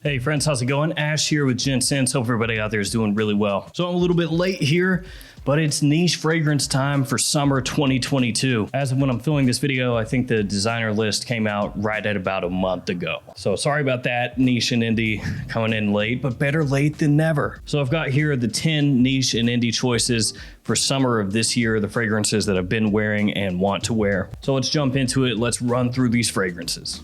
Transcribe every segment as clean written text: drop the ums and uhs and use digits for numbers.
Hey friends, how's it going? Ash here with Gents. Hope everybody out there is doing really well. So I'm a little bit late here, but it's niche fragrance time for summer 2022. As of when I'm filming this video, I think the designer list came out right at about a month ago. So sorry about that, niche and indie coming in late, but better late than never. So I've got here the 10 niche and indie choices for summer of this year, the fragrances that I've been wearing and want to wear. So let's jump into it. Let's run through these fragrances.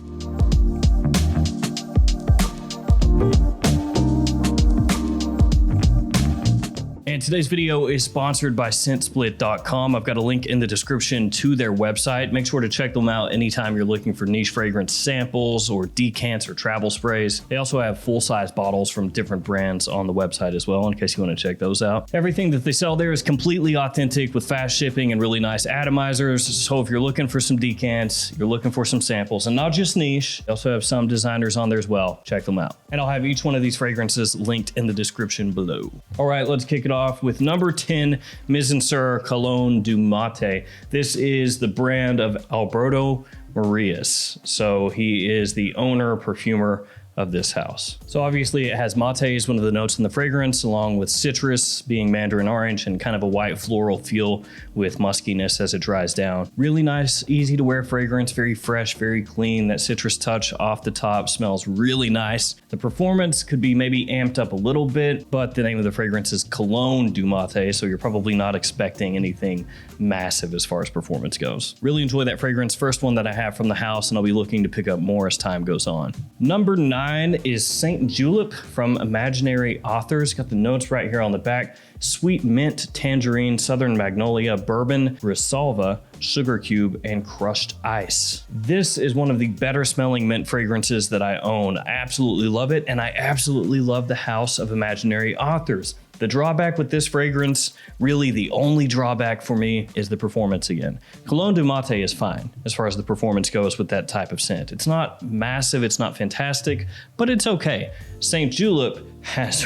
And today's video is sponsored by ScentSplit.com. I've got a link in the description to their website. Make sure to check them out anytime you're looking for niche fragrance samples or decants or travel sprays. They also have full-size bottles from different brands on the website as well, in case you want to check those out. Everything that they sell there is completely authentic with fast shipping and really nice atomizers. So if you're looking for some decants, you're looking for some samples, and not just niche, they also have some designers on there as well. Check them out. And I'll have each one of these fragrances linked in the description below. All right, let's kick it off with number 10, Mizensir Cologne du Mate. This is the brand of Alberto Marias. So he is the owner, perfumer of this house. So obviously it has mate as one of the notes in the fragrance, along with citrus being mandarin orange and kind of a white floral feel with muskiness as it dries down. Really nice, easy to wear fragrance, very fresh, very clean. That citrus touch off the top smells really nice. The performance could be maybe amped up a little bit, but the name of the fragrance is Cologne du Mate, so you're probably not expecting anything massive as far as performance goes. Really enjoy that fragrance. First one that I have from the house, and I'll be looking to pick up more as time goes on. Number 9 is Saint Julep from Imaginary Authors. Got the notes right here on the back. Sweet mint, tangerine, southern magnolia, bourbon, Risalva, sugar cube, and crushed ice. This is one of the better smelling mint fragrances that I own. I absolutely love it, and I absolutely love the house of Imaginary Authors. The drawback with this fragrance, really the only drawback for me, is the performance again. Cologne du Mate is fine as far as the performance goes with that type of scent. It's not massive, it's not fantastic, but it's okay. Saint Julep has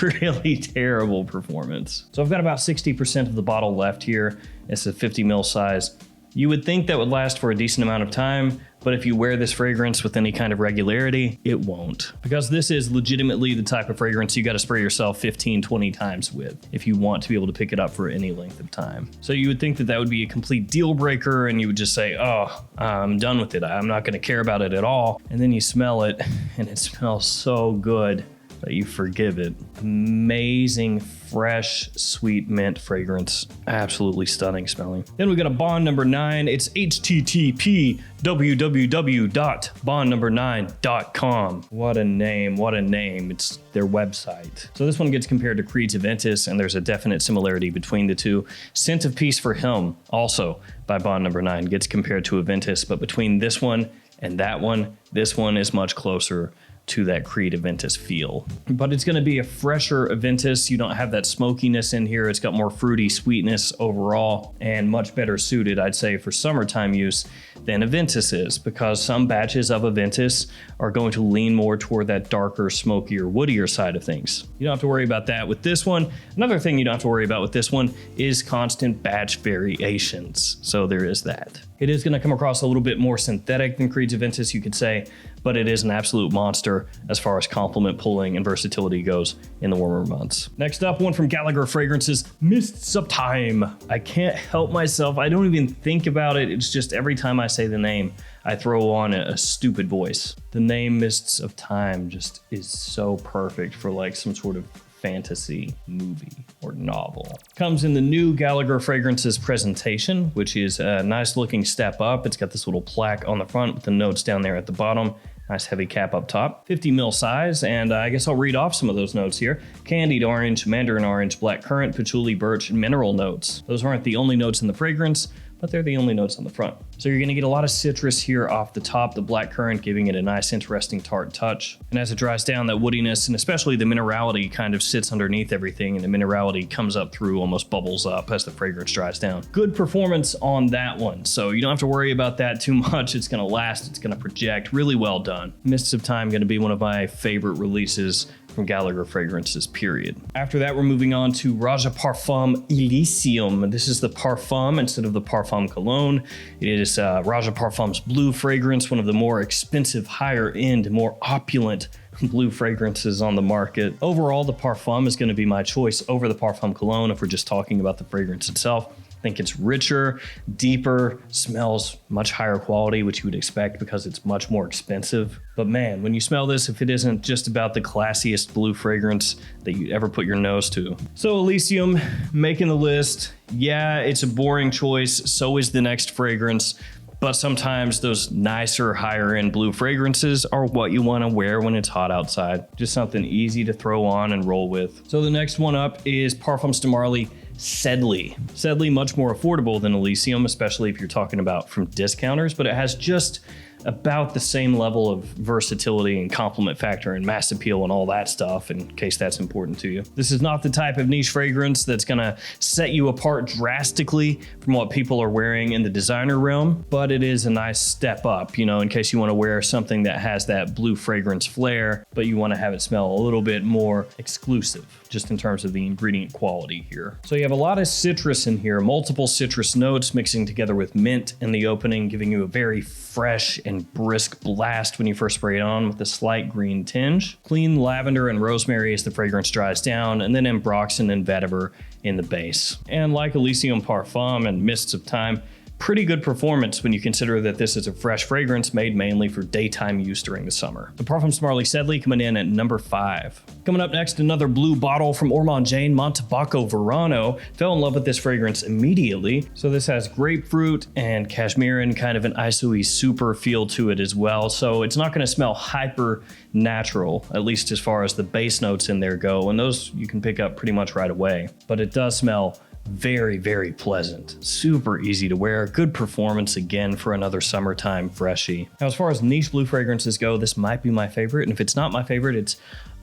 really terrible performance. So I've got about 60% of the bottle left here. It's a 50 ml size. You would think that would last for a decent amount of time, but if you wear this fragrance with any kind of regularity, it won't. Because this is legitimately the type of fragrance you gotta spray yourself 15, 20 times with if you want to be able to pick it up for any length of time. So you would think that that would be a complete deal breaker and you would just say, oh, I'm done with it. I'm not gonna care about it at all. And then you smell it and it smells so good that you forgive it. Amazing, fresh, sweet mint fragrance. Absolutely stunning smelling. Then we got a Bond number 9. It's http www.bondnumber9.com. What a name, what a name. It's their website. So this one gets compared to Creed's Aventus, and there's a definite similarity between the two. Scent of Peace for Him, also by Bond number 9, gets compared to Aventus, but between this one and that one, this one is much closer to that Creed Aventus feel. But it's gonna be a fresher Aventus. You don't have that smokiness in here. It's got more fruity sweetness overall and much better suited, I'd say, for summertime use than Aventus is, because some batches of Aventus are going to lean more toward that darker, smokier, woodier side of things. You don't have to worry about that with this one. Another thing you don't have to worry about with this one is constant batch variations. So there is that. It is gonna come across a little bit more synthetic than Creed's Aventus, you could say, but it is an absolute monster as far as compliment pulling and versatility goes in the warmer months. Next up, one from Gallagher Fragrances, Mists of Time. I can't help myself. I don't even think about it. It's just every time I say the name, I throw on a stupid voice. The name Mists of Time just is so perfect for like some sort of fantasy movie or novel. Comes in the new Gallagher Fragrances presentation, which is a nice looking step up. It's got this little plaque on the front with the notes down there at the bottom. Nice heavy cap up top, 50 ml size, and I guess I'll read off some of those notes here. Candied orange, mandarin orange, black currant, patchouli, birch, and mineral notes. Those aren't the only notes in the fragrance, but they're the only notes on the front. So you're gonna get a lot of citrus here off the top, the black currant giving it a nice, interesting tart touch. And as it dries down, that woodiness and especially the minerality kind of sits underneath everything, and the minerality comes up through, almost bubbles up as the fragrance dries down. Good performance on that one. So you don't have to worry about that too much. It's gonna last, it's gonna project, really well done. Mists of Time gonna be one of my favorite releases from Gallagher Fragrances, period. After that, we're moving on to Roja Parfum Elysium. This is the Parfum instead of the Parfum Cologne. It is Roja Parfum's blue fragrance, one of the more expensive, higher end, more opulent blue fragrances on the market. Overall, the Parfum is going to be my choice over the Parfum Cologne if we're just talking about the fragrance itself. I think it's richer, deeper, smells much higher quality, which you would expect because it's much more expensive. But man, when you smell this, if it isn't just about the classiest blue fragrance that you ever put your nose to. So Elysium, making the list. Yeah, it's a boring choice. So is the next fragrance. But sometimes those nicer, higher end blue fragrances are what you want to wear when it's hot outside. Just something easy to throw on and roll with. So the next one up is Parfums de Marly Sedley. Sedley, much more affordable than Elysium, especially if you're talking about from discounters, but it has just about the same level of versatility and compliment factor and mass appeal and all that stuff, in case that's important to you. This is not the type of niche fragrance that's gonna set you apart drastically from what people are wearing in the designer realm, but it is a nice step up, you know, in case you wanna wear something that has that blue fragrance flair, but you wanna have it smell a little bit more exclusive, just in terms of the ingredient quality here. So you have a lot of citrus in here, multiple citrus notes mixing together with mint in the opening, giving you a very fresh and brisk blast when you first spray it on with a slight green tinge. Clean lavender and rosemary as the fragrance dries down, and then ambroxan and vetiver in the base. And like Elysium Parfum and Mists of Time, pretty good performance when you consider that this is a fresh fragrance made mainly for daytime use during the summer. The Parfums de Marly Sedley coming in at number 5. Coming up next, another blue bottle from Ormonde Jayne, Montabaco Verano. Fell in love with this fragrance immediately. So this has grapefruit and cashmere and kind of an iso-y super feel to it as well. So it's not gonna smell hyper natural, at least as far as the base notes in there go. And those you can pick up pretty much right away. But it does smell very, very pleasant, super easy to wear, good performance again for another summertime freshie. Now, as far as niche blue fragrances go, this might be my favorite, and if it's not my favorite, it's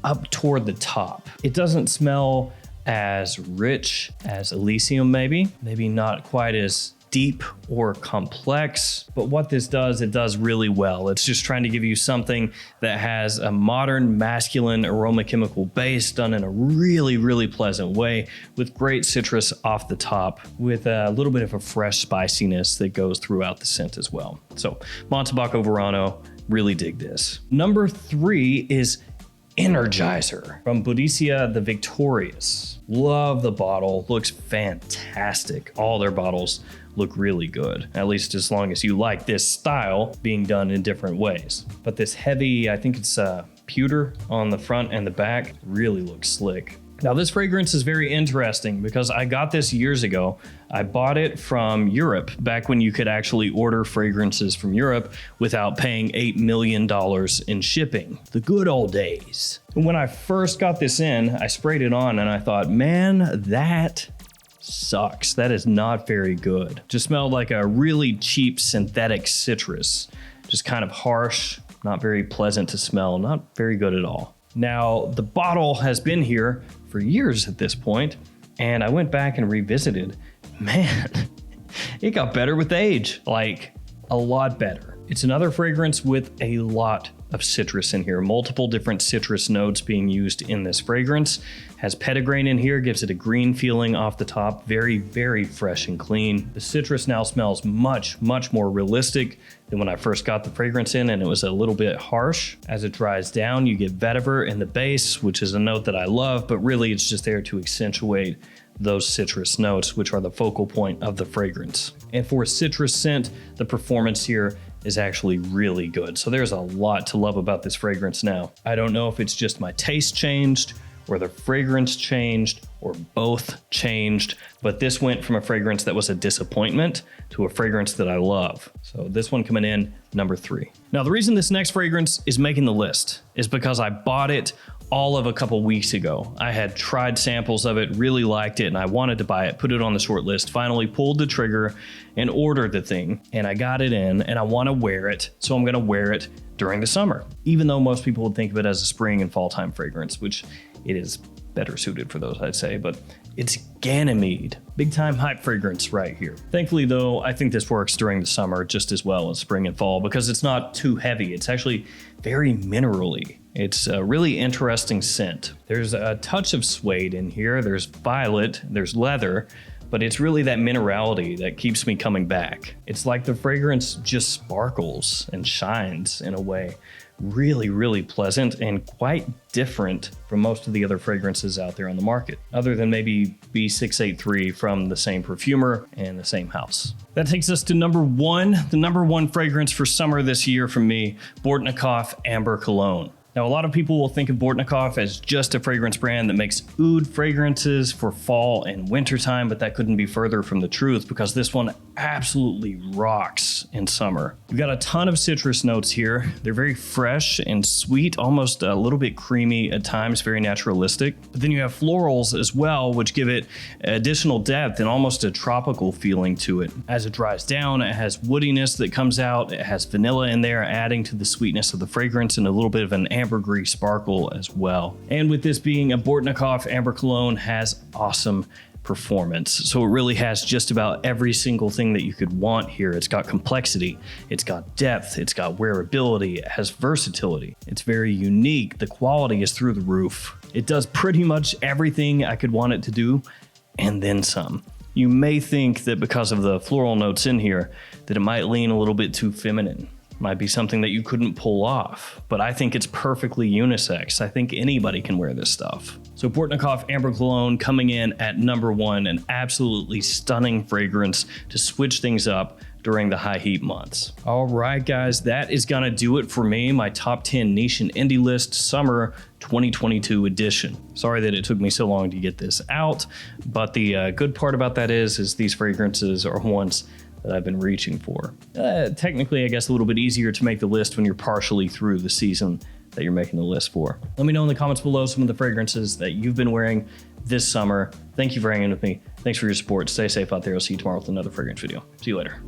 up toward the top. It doesn't smell as rich as Elysium, maybe not quite as deep or complex, but what this does, it does really well. It's just trying to give you something that has a modern masculine aroma chemical base done in a really, really pleasant way with great citrus off the top with a little bit of a fresh spiciness that goes throughout the scent as well. So Montabaco Verano, really dig this. Number 3 is Energizer from Boadicea the Victorious. Love the bottle, looks fantastic. All their bottles look really good, at least as long as you like this style being done in different ways. But this heavy, I think it's pewter on the front and the back, really looks slick. Now this fragrance is very interesting because I got this years ago. I bought it from Europe back when you could actually order fragrances from Europe without paying $8 million in shipping. The good old days. And when I first got this in, I sprayed it on and I thought, man, that sucks. That is not very good. Just smelled like a really cheap synthetic citrus. Just kind of harsh, not very pleasant to smell, not very good at all. Now, the bottle has been here for years at this point, and I went back and revisited. Man, it got better with age, like a lot better. It's another fragrance with a lot of citrus in here, multiple different citrus notes being used in this fragrance. Has petitgrain in here, gives it a green feeling off the top, very, very fresh and clean. The citrus now smells much, much more realistic than when I first got the fragrance in, and it was a little bit harsh. As it dries down, you get vetiver in the base, which is a note that I love, but really it's just there to accentuate those citrus notes, which are the focal point of the fragrance. And for a citrus scent, the performance here is actually really good. So there's a lot to love about this fragrance now. I don't know if it's just my taste changed or the fragrance changed or both changed, but this went from a fragrance that was a disappointment to a fragrance that I love. So this one coming in number 3. Now the reason this next fragrance is making the list is because I bought it all of a couple weeks ago. I had tried samples of it, really liked it, and I wanted to buy it, put it on the short list, finally pulled the trigger and ordered the thing, and I got it in, and I want to wear it, so I'm going to wear it during the summer, even though most people would think of it as a spring and fall time fragrance, which it is better suited for those, I'd say, but it's Ganymede. Big time hype fragrance right here. Thankfully though, I think this works during the summer just as well as spring and fall because it's not too heavy. It's actually very minerally. It's a really interesting scent. There's a touch of suede in here. There's violet, there's leather, but it's really that minerality that keeps me coming back. It's like the fragrance just sparkles and shines in a way really, really pleasant and quite different from most of the other fragrances out there on the market, other than maybe B683 from the same perfumer and the same house. That takes us to number one, the number one fragrance for summer this year from me, Bortnikoff Amber Cologne. Now, a lot of people will think of Bortnikoff as just a fragrance brand that makes oud fragrances for fall and wintertime, but that couldn't be further from the truth because this one absolutely rocks in summer. We've got a ton of citrus notes here. They're very fresh and sweet, almost a little bit creamy at times, very naturalistic. But then you have florals as well, which give it additional depth and almost a tropical feeling to it. As it dries down, it has woodiness that comes out. It has vanilla in there, adding to the sweetness of the fragrance and a little bit of an ambergris sparkle as well. And with this being a Bortnikoff Amber Cologne, has awesome performance. So it really has just about every single thing that you could want here. It's got complexity, it's got depth, it's got wearability, it has versatility. It's very unique. The quality is through the roof. It does pretty much everything I could want it to do and then some. You may think that because of the floral notes in here that it might lean a little bit too feminine. Might be something that you couldn't pull off, but I think it's perfectly unisex. I think anybody can wear this stuff. So Bortnikoff Amber Cologne coming in at number one, an absolutely stunning fragrance to switch things up during the high heat months. All right, guys, that is gonna do it for me, my top 10 niche and indie list summer 2022 edition. Sorry that it took me so long to get this out, but the good part about that is these fragrances are ones that I've been reaching for. Technically, I guess a little bit easier to make the list when you're partially through the season that you're making the list for. Let me know in the comments below some of the fragrances that you've been wearing this summer. Thank you for hanging with me. Thanks for your support. Stay safe out there. I'll see you tomorrow with another fragrance video. See you later.